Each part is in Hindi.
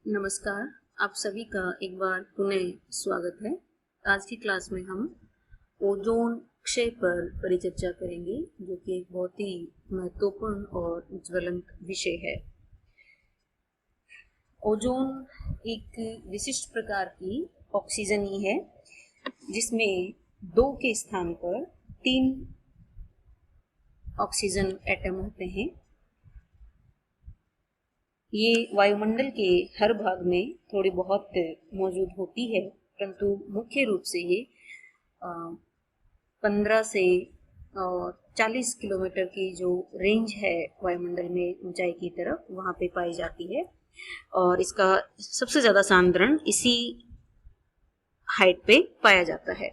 नमस्कार। आप सभी का एक बार पुनः स्वागत है। आज की क्लास में हम ओजोन क्षय पर परिचर्चा करेंगे, जो कि एक बहुत ही महत्वपूर्ण और ज्वलंत विषय है। ओजोन एक विशिष्ट प्रकार की ऑक्सीजन ही है, जिसमें 2 के स्थान पर 3 ऑक्सीजन एटम होते हैं। ये वायुमंडल के हर भाग में थोड़ी बहुत मौजूद होती है, परंतु मुख्य रूप से ये 15 से और 40 किलोमीटर की जो रेंज है वायुमंडल में ऊंचाई की तरफ, वहाँ पे पाई जाती है। और इसका सबसे ज़्यादा सांद्रण इसी हाइट पे पाया जाता है।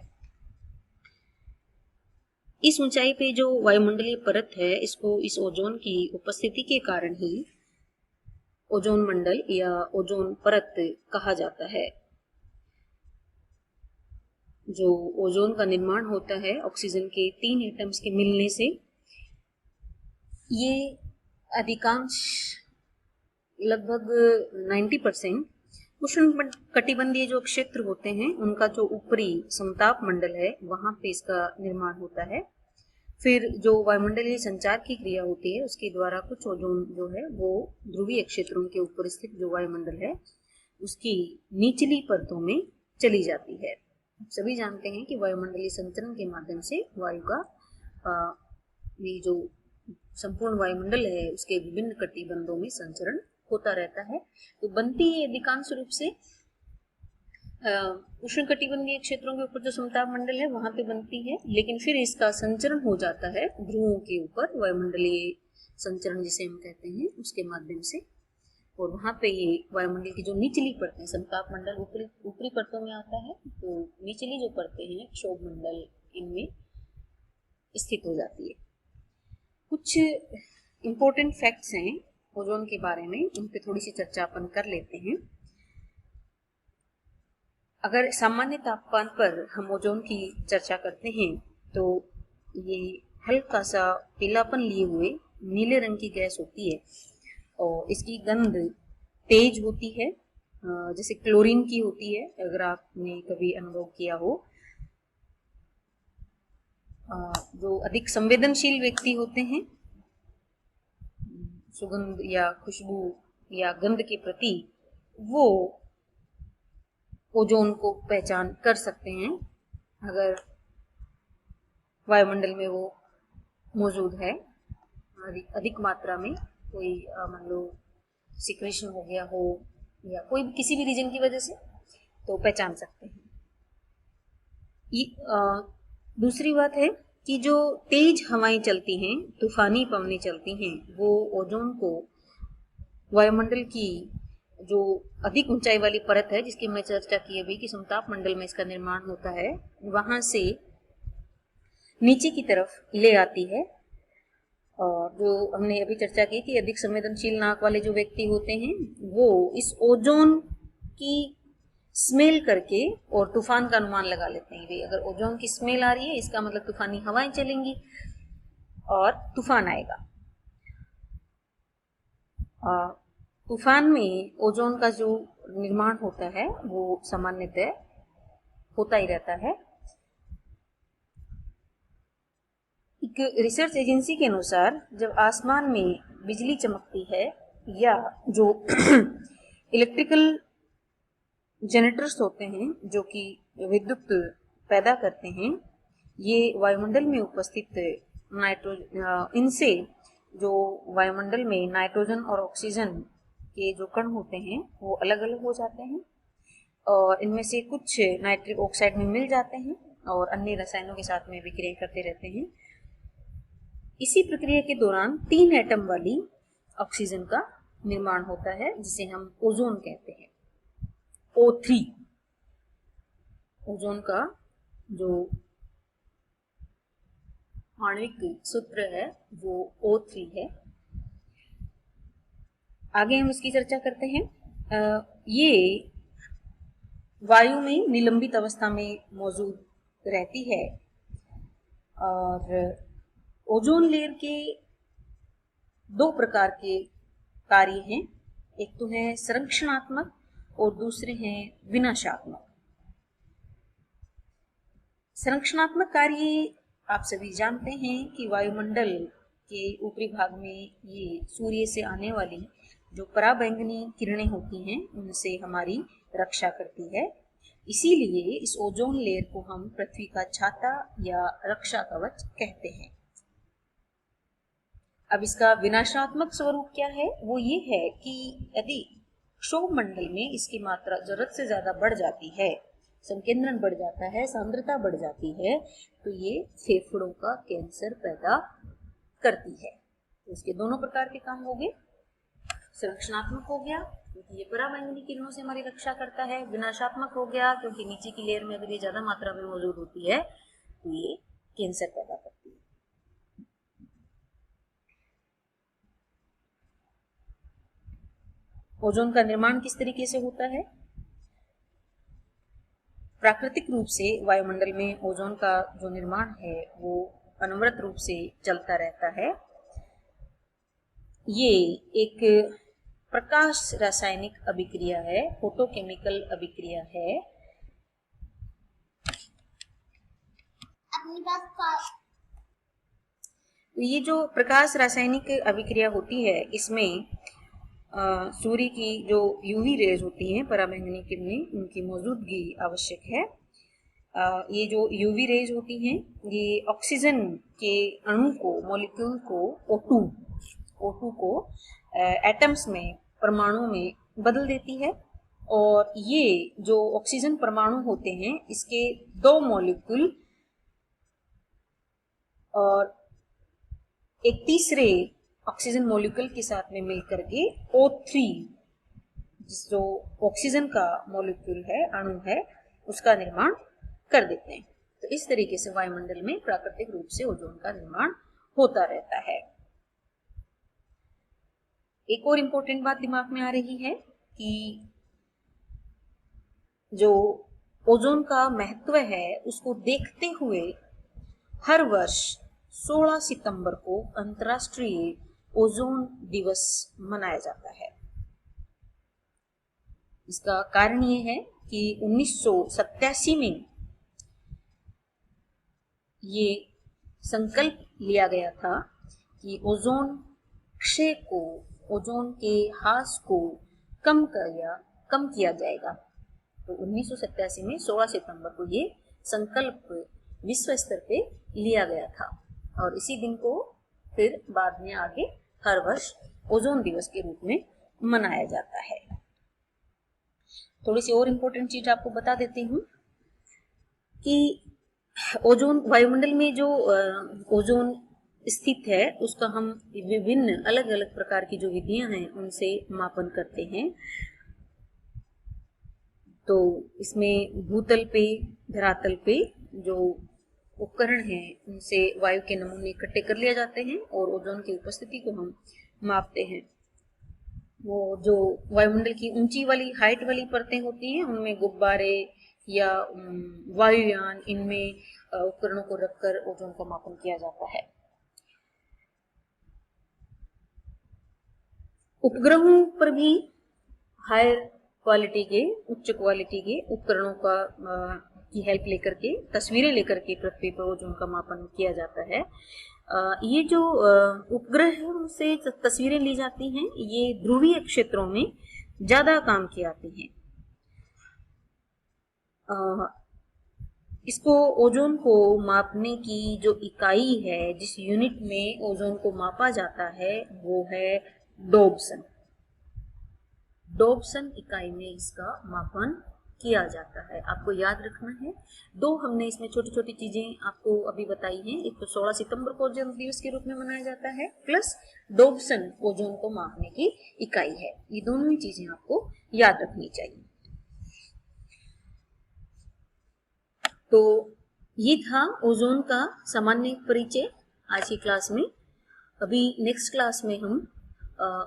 इस ऊंचाई पे जो वायुमंडलीय परत है, इसको इस ओजोन की उपस्थिति के कारण ही ओजोन मंडल या ओजोन परत कहा जाता है। जो ओजोन का निर्माण होता है ऑक्सीजन के 3 एटम्स के मिलने से, ये अधिकांश लगभग 90% उष्ण कटिबंधीय जो क्षेत्र होते हैं, उनका जो ऊपरी समताप मंडल है, वहां पे इसका निर्माण होता है। फिर जो वायुमंडलीय संचार की क्रिया होती है, उसके द्वारा कुछ ओजोन जो है वो ध्रुवीय क्षेत्रों के ऊपर स्थित जो वायुमंडल है उसकी निचली परतों में चली जाती है। सभी जानते हैं कि वायुमंडलीय संचरण के माध्यम से वायु का ये जो संपूर्ण वायुमंडल है उसके विभिन्न कटिबंधों में संचरण होता रहता है। तो बनती है अधिकांश रूप से उष्ण कटिबंधीय क्षेत्रों के ऊपर जो समताप मंडल है वहां पे बनती है, लेकिन फिर इसका संचरण हो जाता है ध्रुवों के ऊपर, वायुमंडलीय संचरण जिसे हम कहते हैं, उसके माध्यम से। और वहां पे ये वायुमंडल की जो निचली परतें, समताप मंडल ऊपरी परतों में आता है, तो निचली जो परतें हैं क्षोभ मंडल, इनमें स्थित हो जाती है। कुछ इंपॉर्टेंट फैक्ट्स हैं ओजोन के बारे में, उन पे थोड़ी सी चर्चा अपन कर लेते हैं। अगर सामान्य तापमान पर हम ओजोन की चर्चा करते हैं तो ये हल्का सा पीलापन लिए हुए नीले रंग की गैस होती है और इसकी गंध तेज होती है, जैसे क्लोरीन की होती है, अगर आपने कभी अनुभव किया हो। जो अधिक संवेदनशील व्यक्ति होते हैं सुगंध या खुशबू या गंध के प्रति, वो ओजोन को पहचान कर सकते हैं अगर वायुमंडल में वो मौजूद है अधिक मात्रा में। कोई मान लो सिक्रेशन हो गया हो या कोई किसी भी रीजन की वजह से, तो पहचान सकते हैं। दूसरी बात है कि जो तेज हवाएं चलती हैं, तूफानी पवनें चलती हैं, वो ओजोन को वायुमंडल की जो अधिक ऊंचाई वाली परत है, जिसकी मैं चर्चा की अभी कि समताप मंडल में इसका निर्माण होता है, वहां से नीचे की तरफ ले आती है। और जो हमने अभी चर्चा की कि अधिक संवेदनशील नाक वाले जो व्यक्ति होते हैं, वो इस ओजोन की स्मेल करके और तूफान का अनुमान लगा लेते हैं। भाई अगर ओजोन की स्मेल आ रही है, इसका मतलब तूफानी हवाएं चलेंगी और तूफान आएगा। तूफान में ओजोन का जो निर्माण होता है वो सामान्यतः होता ही रहता है। एक रिसर्च एजेंसी के अनुसार जब आसमान में बिजली चमकती है या जो इलेक्ट्रिकल जनरेटर्स होते हैं जो कि विद्युत पैदा करते हैं, ये वायुमंडल में उपस्थित इनसे जो वायुमंडल में नाइट्रोजन और ऑक्सीजन के जो कण होते हैं वो अलग अलग हो जाते हैं और इनमें से कुछ नाइट्रिक ऑक्साइड में मिल जाते हैं और अन्य रसायनों के साथ में विक्रिया करते रहते हैं। इसी प्रक्रिया के दौरान 3 एटम वाली ऑक्सीजन का निर्माण होता है, जिसे हम ओजोन कहते हैं, O3। ओजोन का जो आणविक सूत्र है वो O3 है। आगे हम इसकी चर्चा करते हैं। ये वायु में निलंबित अवस्था में मौजूद रहती है और ओजोन लेयर के 2 प्रकार के कार्य हैं। एक तो है संरक्षणात्मक और दूसरे हैं विनाशात्मक। संरक्षणात्मक कार्य आप सभी जानते हैं कि वायुमंडल के ऊपरी भाग में ये सूर्य से आने वाली जो पराबैंगनी किरणें होती हैं उनसे हमारी रक्षा करती है। इसीलिए इस ओजोन लेयर को हम पृथ्वी का छाता या रक्षा कवच कहते हैं। अब इसका विनाशात्मक स्वरूप क्या है? वो ये है कि यदि क्षोभ मंडल में इसकी मात्रा जरूरत से ज्यादा बढ़ जाती है, संकेंद्रण बढ़ जाता है, सांद्रता बढ़ जाती है, तो ये फेफड़ों का कैंसर पैदा करती है। तो इसके दोनों प्रकार के काम हो गए। संरक्षणात्मक हो गया क्योंकि ये पराबैंगनी किरणों से हमारी रक्षा करता है। विनाशात्मक हो गया क्योंकि नीचे की लेयर में अगर ये ज्यादा मात्रा में मौजूद होती है तो ये कैंसर पैदा करती है। ओजोन का निर्माण किस तरीके से होता है? प्राकृतिक रूप से वायुमंडल में ओजोन का जो निर्माण है वो अनवरत रूप से चलता रहता है। ये एक प्रकाश रासायनिक अभिक्रिया है, फोटोकेमिकल अभिक्रिया है। तो ये जो प्रकाश रासायनिक अभिक्रिया होती है इसमें सूर्य की जो यूवी रेज होती हैं, पराबैंगनी किरणें, उनकी मौजूदगी आवश्यक है। ये जो यूवी रेज होती हैं ये ऑक्सीजन के अणु को, मॉलिक्यूल को, O2 को एटम्स में, परमाणु में बदल देती है। और ये जो ऑक्सीजन परमाणु होते हैं इसके 2 मॉलिक्यूल और एक तीसरे ऑक्सीजन मॉलिक्यूल के साथ में मिलकर के O3 जो ऑक्सीजन का मॉलिक्यूल है, अणु है, उसका निर्माण कर देते हैं। तो इस तरीके से वायुमंडल में प्राकृतिक रूप से ओजोन का निर्माण होता रहता है। एक और इम्पोर्टेंट बात दिमाग में आ रही है कि जो ओजोन का महत्व है उसको देखते हुए हर वर्ष 16 सितंबर को अंतर्राष्ट्रीय ओजोन दिवस मनाया जाता है। इसका कारण ये है कि 1987 में ये संकल्प लिया गया था कि ओजोन क्षय को, ओजोन के ह्रास को कम किया जाएगा। तो 1987 में 16 सितंबर को ये संकल्प विश्व स्तर पे लिया गया था और इसी दिन को फिर बाद में आगे हर वर्ष ओजोन दिवस के रूप में मनाया जाता है। थोड़ी सी और इम्पोर्टेंट चीज आपको बता देती हूँ कि ओजोन, वायुमंडल में जो ओजोन स्थित है उसका हम विभिन्न अलग अलग प्रकार की जो विधियां हैं उनसे मापन करते हैं। तो इसमें भूतल पे, धरातल पे जो उपकरण हैं उनसे वायु के नमूने इकट्ठे कर लिए जाते हैं और ओजोन की उपस्थिति को हम मापते हैं। वो जो वायुमंडल की ऊंची वाली, हाइट वाली परतें होती हैं उनमें गुब्बारे या वायुयान, इनमें उपकरणों को रखकर ओजोन का मापन किया जाता है। उपग्रहों पर भी हायर क्वालिटी के, उच्च क्वालिटी के उपकरणों का की हेल्प लेकर के, तस्वीरें लेकर के पृथ्वी पर ओजोन का मापन किया जाता है। ये जो उपग्रह है उनसे तस्वीरें ली जाती हैं, ये ध्रुवीय क्षेत्रों में ज्यादा काम की आती हैं। इसको, ओजोन को मापने की जो इकाई है, जिस यूनिट में ओजोन को मापा जाता है वो है डोबसन। डोबसन इकाई में इसका मापन किया जाता है। आपको याद रखना है, 2 हमने इसमें छोटी छोटी चीजें आपको अभी बताई हैं। एक तो 16 सितंबर को ओजोन दिवस के रूप में मनाया जाता है, प्लस डोबसन ओजोन को मापने की इकाई है। ये दोनों ही चीजें आपको याद रखनी चाहिए। तो ये था ओजोन का सामान्य परिचय आज की क्लास में। अभी नेक्स्ट क्लास में हम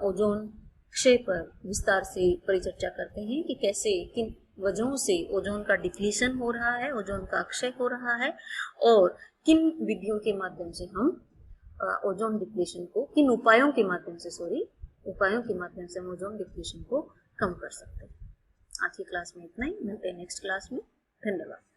ओजोन क्षय पर विस्तार से परिचर्चा करते हैं कि कैसे, किन वजहों से ओजोन का डिप्लीशन हो रहा है, ओजोन का क्षय हो रहा है और किन विधियों के माध्यम से हम ओजोन डिप्लीशन को, किन उपायों के माध्यम से हम ओजोन डिप्लीशन को कम कर सकते हैं। आज की क्लास में इतना ही, मिलते हैं नेक्स्ट क्लास में। धन्यवाद।